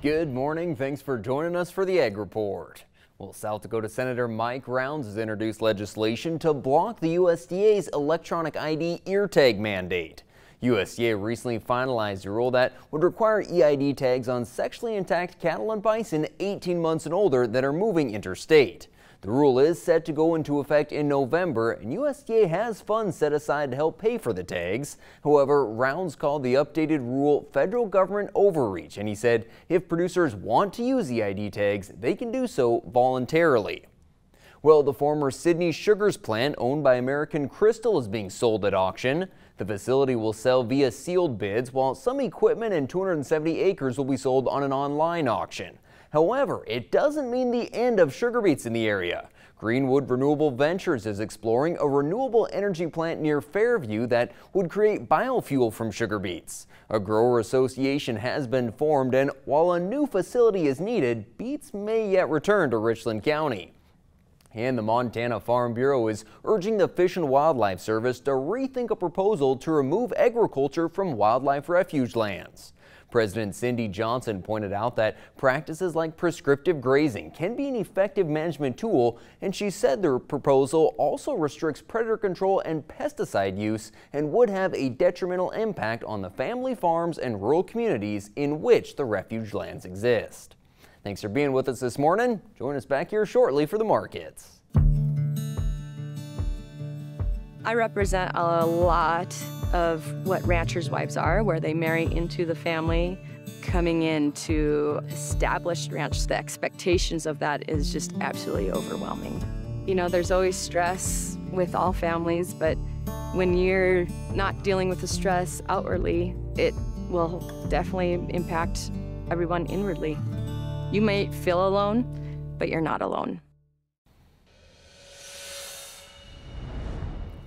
Good morning. Thanks for joining us for the Ag Report. Well, South Dakota Senator Mike Rounds has introduced legislation to block the USDA's electronic ID ear tag mandate. USDA recently finalized a rule that would require EID tags on sexually intact cattle and bison 18 months and older that are moving interstate. The rule is set to go into effect in November, and USDA has funds set aside to help pay for the tags. However, Rounds called the updated rule federal government overreach, and he said if producers want to use EID tags, they can do so voluntarily. Well, the former Sidney Sugars plant owned by American Crystal is being sold at auction. The facility will sell via sealed bids, while some equipment and 270 acres will be sold on an online auction. However, it doesn't mean the end of sugar beets in the area. Greenwood Renewable Ventures is exploring a renewable energy plant near Fairview that would create biofuel from sugar beets. A grower association has been formed, and while a new facility is needed, beets may yet return to Richland County. And the Montana Farm Bureau is urging the Fish and Wildlife Service to rethink a proposal to remove agriculture from wildlife refuge lands. President Cindy Johnson pointed out that practices like prescriptive grazing can be an effective management tool, and she said the proposal also restricts predator control and pesticide use and would have a detrimental impact on the family farms and rural communities in which the refuge lands exist. Thanks for being with us this morning. Join us back here shortly for the markets. I represent a lot of what ranchers' wives are, where they marry into the family. Coming into established ranch, the expectations of that is just absolutely overwhelming. You know, there's always stress with all families, but when you're not dealing with the stress outwardly, it will definitely impact everyone inwardly. You may feel alone, but you're not alone.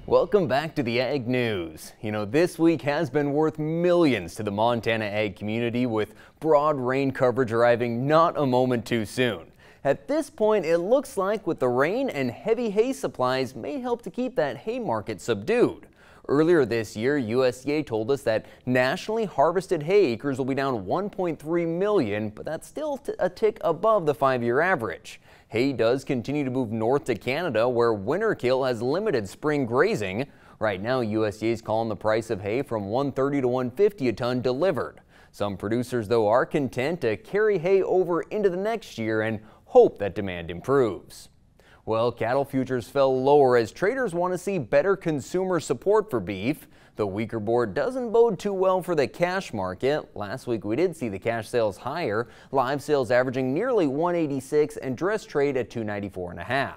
Welcome back to the Ag News. You know, this week has been worth millions to the Montana ag community, with broad rain coverage arriving not a moment too soon. At this point, it looks like with the rain and heavy hay supplies may help to keep that hay market subdued. Earlier this year, USDA told us that nationally harvested hay acres will be down 1.3 million, but that's still a tick above the 5-year average. Hay does continue to move north to Canada, where winter kill has limited spring grazing. Right now, USDA is calling the price of hay from $130 to $150 a ton delivered. Some producers, though, are content to carry hay over into the next year and hope that demand improves. Well, cattle futures fell lower as traders want to see better consumer support for beef. The weaker board doesn't bode too well for the cash market. Last week we did see the cash sales higher, live sales averaging nearly 186 and dress trade at 294.5.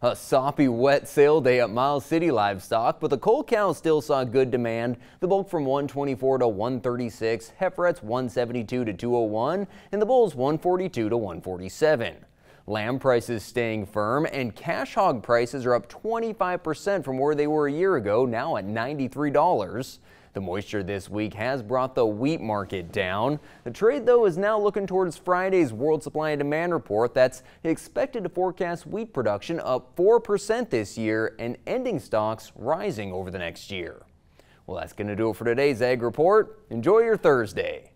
A soppy wet sale day at Miles City Livestock, but the cull cows still saw good demand. The bulk from 124 to 136, heiferettes 172 to 201, and the bulls 142 to 147. Lamb prices staying firm, and cash hog prices are up 25% from where they were a year ago, now at $93. The moisture this week has brought the wheat market down. The trade, though, is now looking towards Friday's World Supply and Demand report that's expected to forecast wheat production up 4% this year and ending stocks rising over the next year. Well, that's going to do it for today's Ag Report. Enjoy your Thursday.